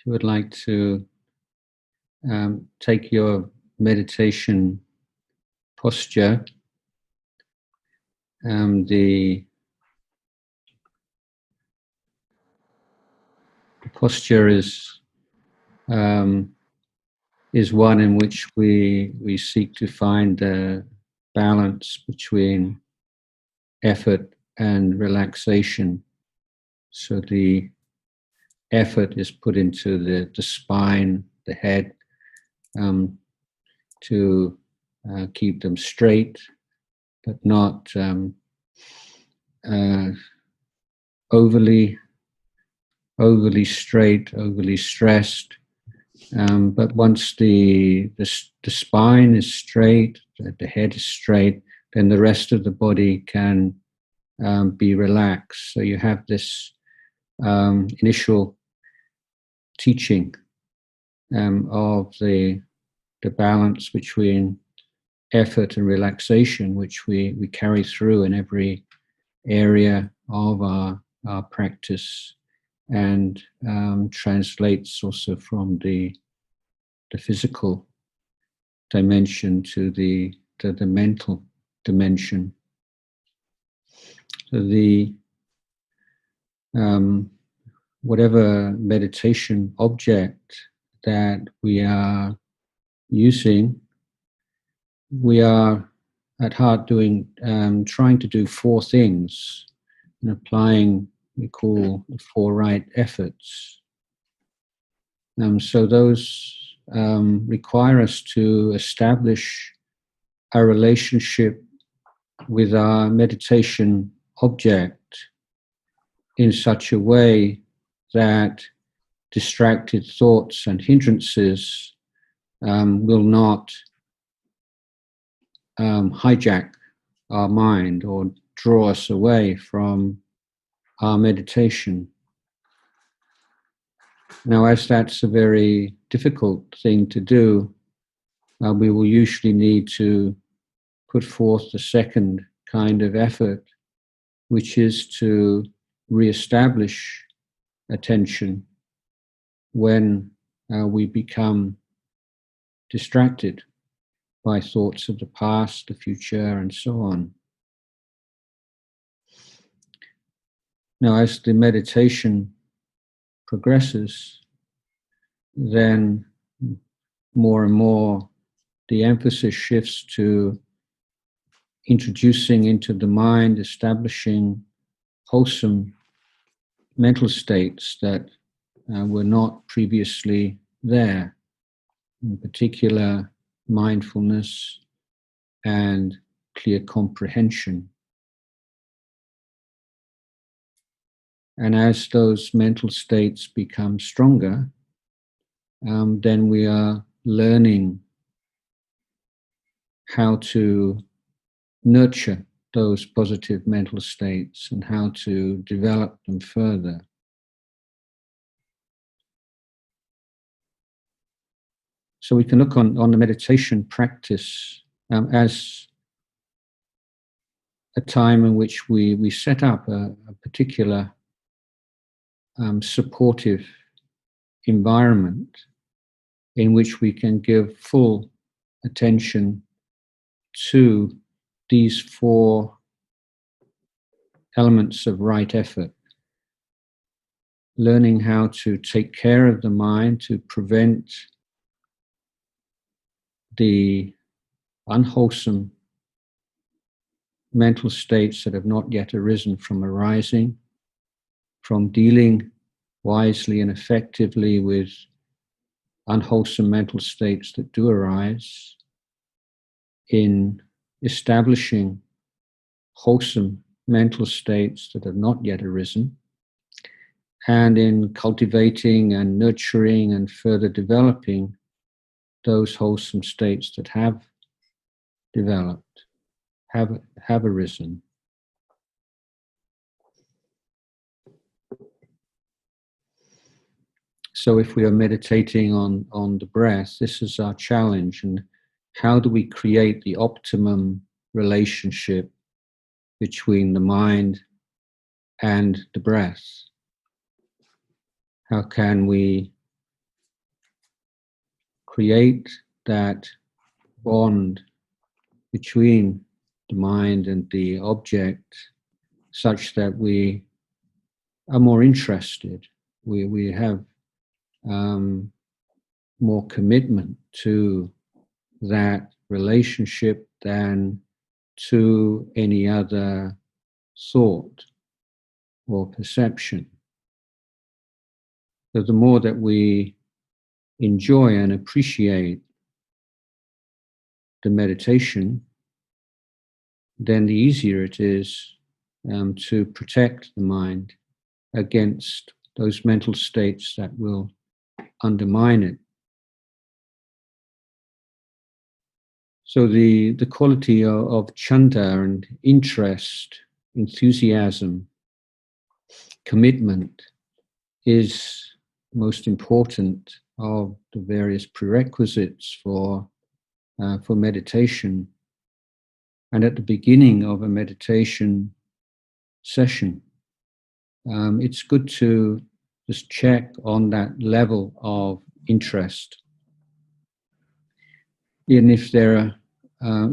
If you would like to take your meditation posture, the posture is one in which we seek to find a balance between effort and relaxation. So the effort is put into the spine, the head, to keep them straight, but not overly straight, overly stressed. But once the spine is straight, the head is straight, then the rest of the body can be relaxed. So you have this initial teaching of the balance between effort and relaxation, which we carry through in every area of our practice, and translates also from the physical dimension to the mental dimension. So the whatever meditation object that we are using, we are at heart doing, trying to do four things and applying, we call the four right efforts. So those require us to establish a relationship with our meditation object in such a way that distracted thoughts and hindrances will not hijack our mind or draw us away from our meditation. Now, as that's a very difficult thing to do, we will usually need to put forth the second kind of effort, which is to re-establish attention when we become distracted by thoughts of the past, the future, and so on. Now, as the meditation progresses, then more and more the emphasis shifts to introducing into the mind, establishing wholesome mental states that were not previously there, in particular mindfulness and clear comprehension. And as those mental states become stronger, then we are learning how to nurture those positive mental states and how to develop them further. So we can look on the meditation practice as a time in which we set up a particular supportive environment in which we can give full attention to these four elements of right effort. Learning how to take care of the mind, to prevent the unwholesome mental states that have not yet arisen from arising, from dealing wisely and effectively with unwholesome mental states that do arise, in establishing wholesome mental states that have not yet arisen, and in cultivating and nurturing and further developing those wholesome states that have developed, have arisen. So if we are meditating on the breath, this is our challenge. And how do we create the optimum relationship between the mind and the breath? How can we create that bond between the mind and the object such that we are more interested, we have more commitment to that relationship than to any other thought or perception. So the more that we enjoy and appreciate the meditation, then the easier it is to protect the mind against those mental states that will undermine it. So the quality of chanda and interest, enthusiasm, commitment is most important of the various prerequisites for meditation. And at the beginning of a meditation session, it's good to just check on that level of interest. And if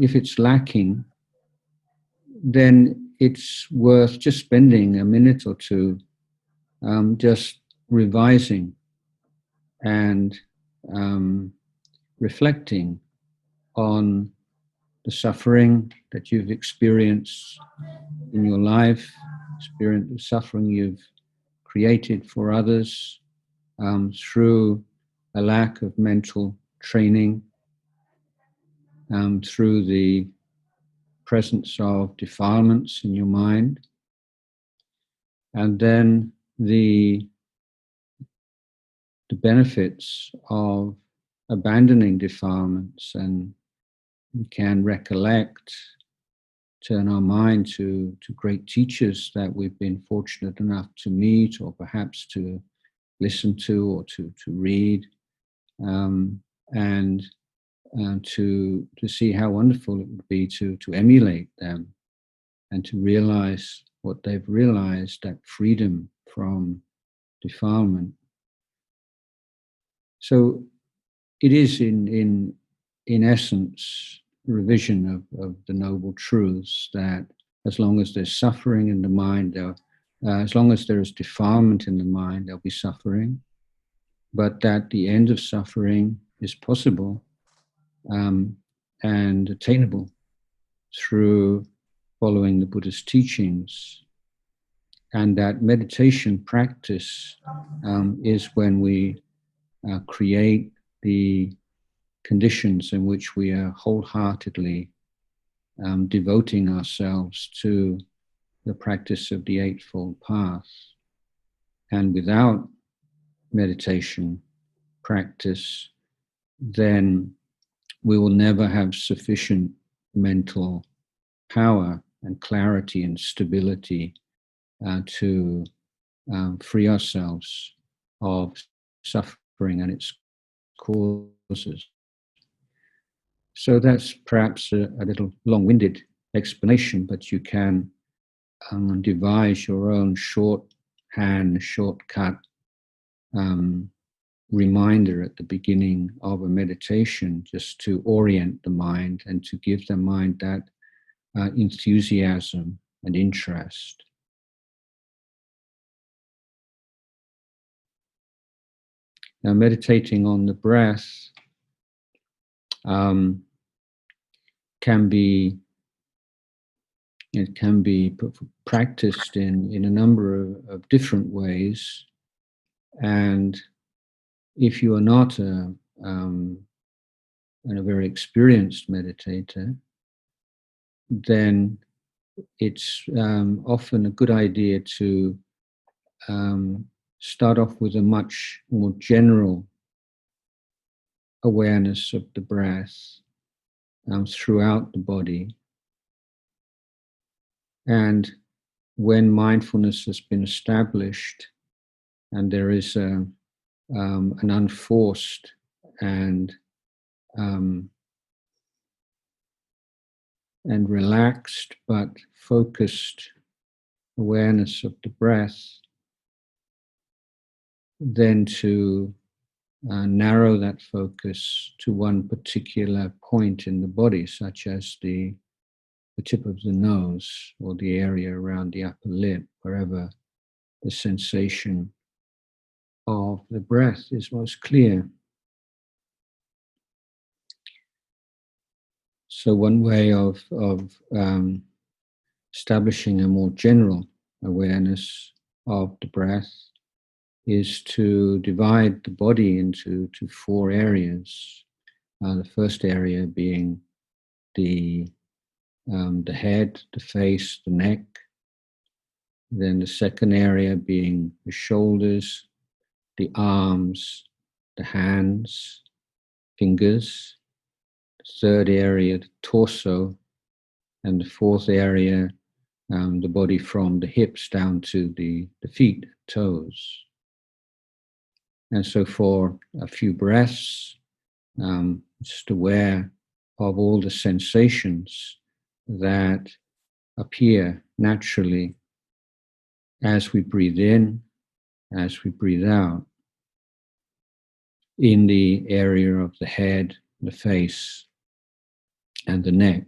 if it's lacking, then it's worth just spending a minute or two just revising and reflecting on the suffering that you've experienced in your life, the suffering you've created for others through a lack of mental training, through the presence of defilements in your mind, and then the benefits of abandoning defilements. And we can recollect, turn our mind to great teachers that we've been fortunate enough to meet, or perhaps to listen to, or to read, and to see how wonderful it would be to emulate them and to realize what they've realized, that freedom from defilement. So it is in essence revision of the noble truths that as long as there's suffering in the mind, as long as there is defilement in the mind, there'll be suffering, but that the end of suffering is possible and attainable through following the Buddhist teachings, and that meditation practice is when we create the conditions in which we are wholeheartedly devoting ourselves to the practice of the Eightfold Path. And without meditation practice, then we will never have sufficient mental power and clarity and stability to free ourselves of suffering and its causes. So that's perhaps a little long-winded explanation, but you can devise your own shorthand, shortcut reminder at the beginning of a meditation, just to orient the mind and to give the mind that enthusiasm and interest. Now, meditating on the breath can be practiced in a number of different ways, and if you are not a very experienced meditator, then it's often a good idea to start off with a much more general awareness of the breath throughout the body. And when mindfulness has been established and there is an unforced and relaxed but focused awareness of the breath, then to narrow that focus to one particular point in the body, such as the tip of the nose or the area around the upper lip, wherever the sensation of the breath is most clear. So one way of establishing a more general awareness of the breath is to divide the body into four areas. The first area being the head, the face, the neck. Then the second area being the shoulders, the arms, the hands, fingers. The third area, the torso. And the fourth area, the body from the hips down to the feet, toes. And so for a few breaths, just aware of all the sensations that appear naturally as we breathe in, as we breathe out, in the area of the head, the face, and the neck.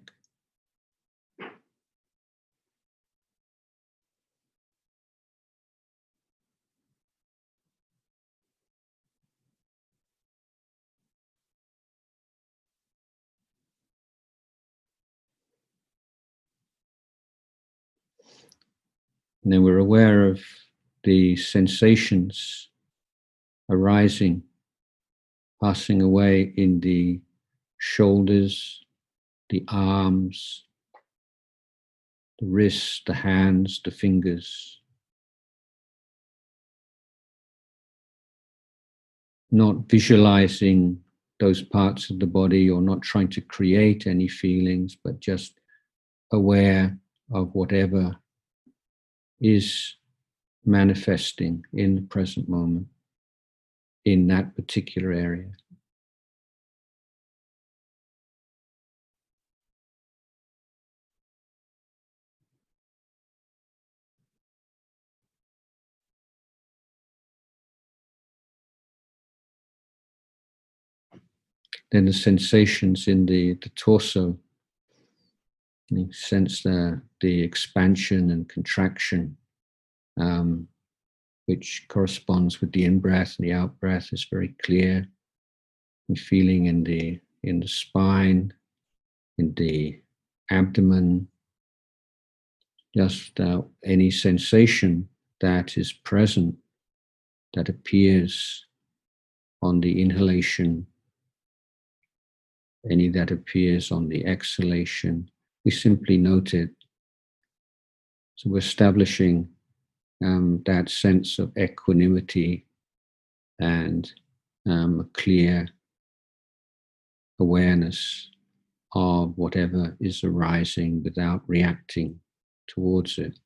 And then we're aware of the sensations arising, passing away in the shoulders, the arms, the wrists, the hands, the fingers. Not visualizing those parts of the body or not trying to create any feelings, but just aware of whatever is manifesting in the present moment in that particular area. Then the sensations in the torso, you sense the expansion and contraction, which corresponds with the in-breath, and the out-breath is very clear. You're feeling in the spine, in the abdomen, just any sensation that is present, that appears on the inhalation, any that appears on the exhalation, we simply note it. So we're establishing that sense of equanimity and a clear awareness of whatever is arising without reacting towards it.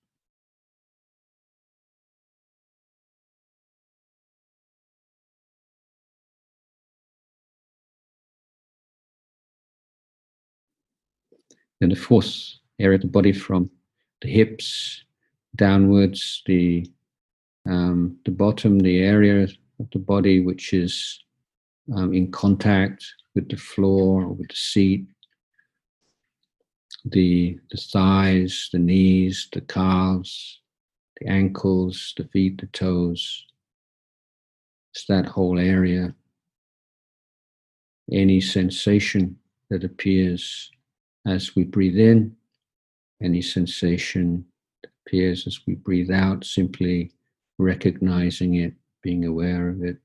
And the fourth area of the body, from the hips downwards, the bottom, the area of the body which is in contact with the floor or with the seat, the thighs, the knees, the calves, the ankles, the feet, the toes. It's that whole area. Any sensation that appears as we breathe in, any sensation that appears as we breathe out, simply recognizing it, being aware of it.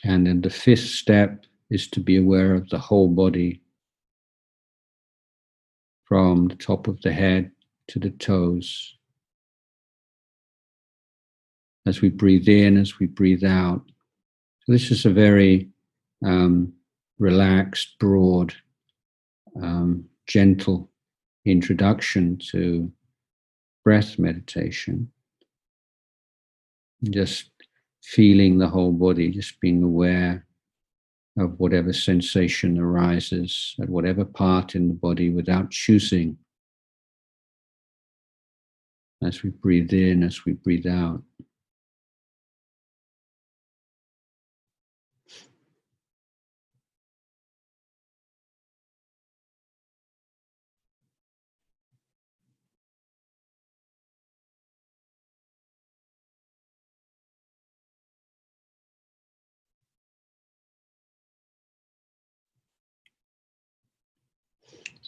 And then the fifth step is to be aware of the whole body, from the top of the head to the toes. As we breathe in, as we breathe out. So this is a very relaxed, broad, gentle introduction to breath meditation. Just feeling the whole body, just being aware of whatever sensation arises at whatever part in the body without choosing as we breathe in, as we breathe out.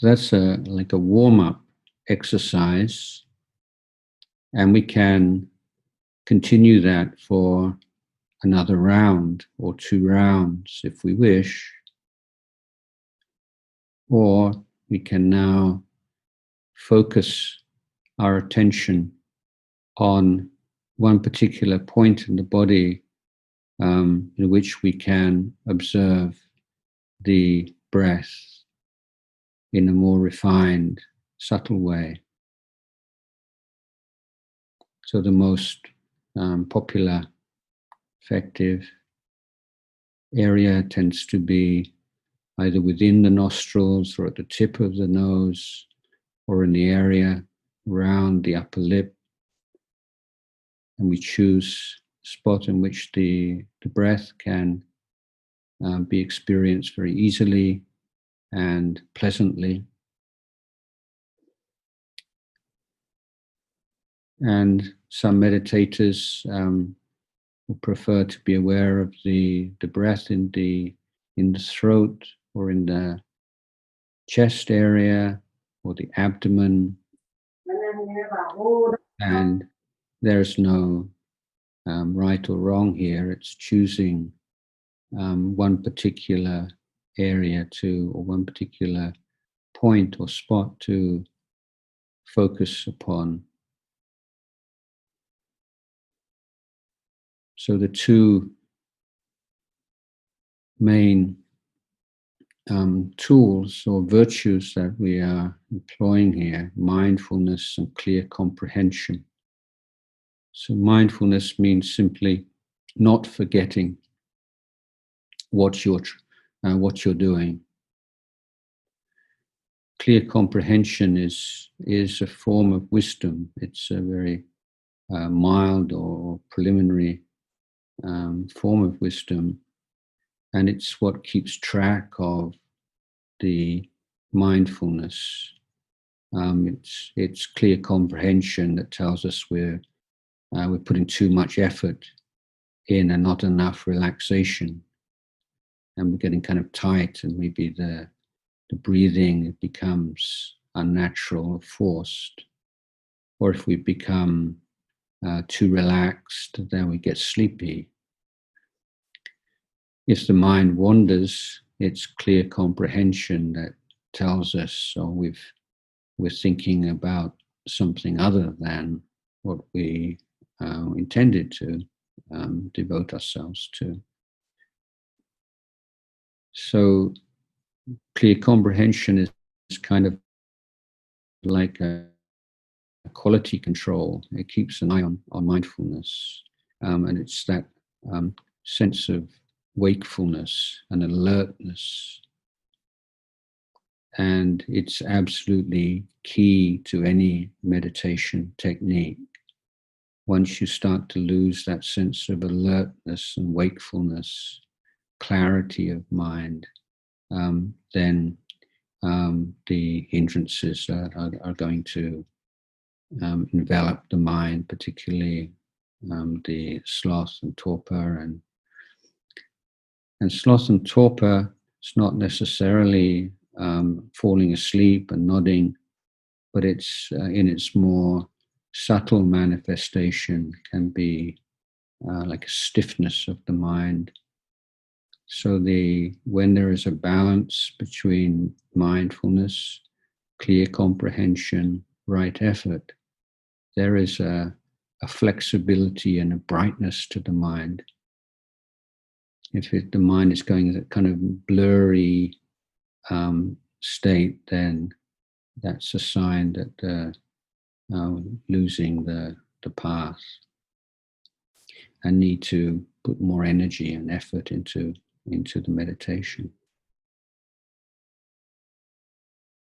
That's like a warm-up exercise, and we can continue that for another round or 2 rounds if we wish, or we can now focus our attention on one particular point in the body in which we can observe the breath in a more refined, subtle way. So the most popular, effective area tends to be either within the nostrils or at the tip of the nose or in the area around the upper lip. And we choose a spot in which the breath can be experienced very easily and pleasantly. And some meditators will prefer to be aware of the breath in the throat or in the chest area or the abdomen. And there's no right or wrong here. It's choosing one particular area or one particular point or spot to focus upon. So the two main tools or virtues that we are employing here, mindfulness and clear comprehension. So mindfulness means simply not forgetting what you're doing. Clear comprehension is a form of wisdom. It's a very mild or preliminary form of wisdom, and it's what keeps track of the mindfulness. It's clear comprehension that tells us we're putting too much effort in and not enough relaxation, and we're getting kind of tight, and maybe the breathing becomes unnatural or forced, or if we become too relaxed, then we get sleepy. If the mind wanders, it's clear comprehension that tells us, we're thinking about something other than what we intended to devote ourselves to. So clear comprehension is kind of like a quality control. It keeps an eye on mindfulness, and it's that sense of wakefulness and alertness. And it's absolutely key to any meditation technique. Once you start to lose that sense of alertness and wakefulness, clarity of mind, then the hindrances are going to envelop the mind, particularly the sloth and torpor. And sloth and torpor, it's not necessarily falling asleep and nodding, but it's in its more subtle manifestation can be like a stiffness of the mind. So when there is a balance between mindfulness, clear comprehension, right effort, there is a flexibility and a brightness to the mind. If the mind is going in a kind of blurry state, then that's a sign that losing the path, and need to put more energy and effort into into the meditation.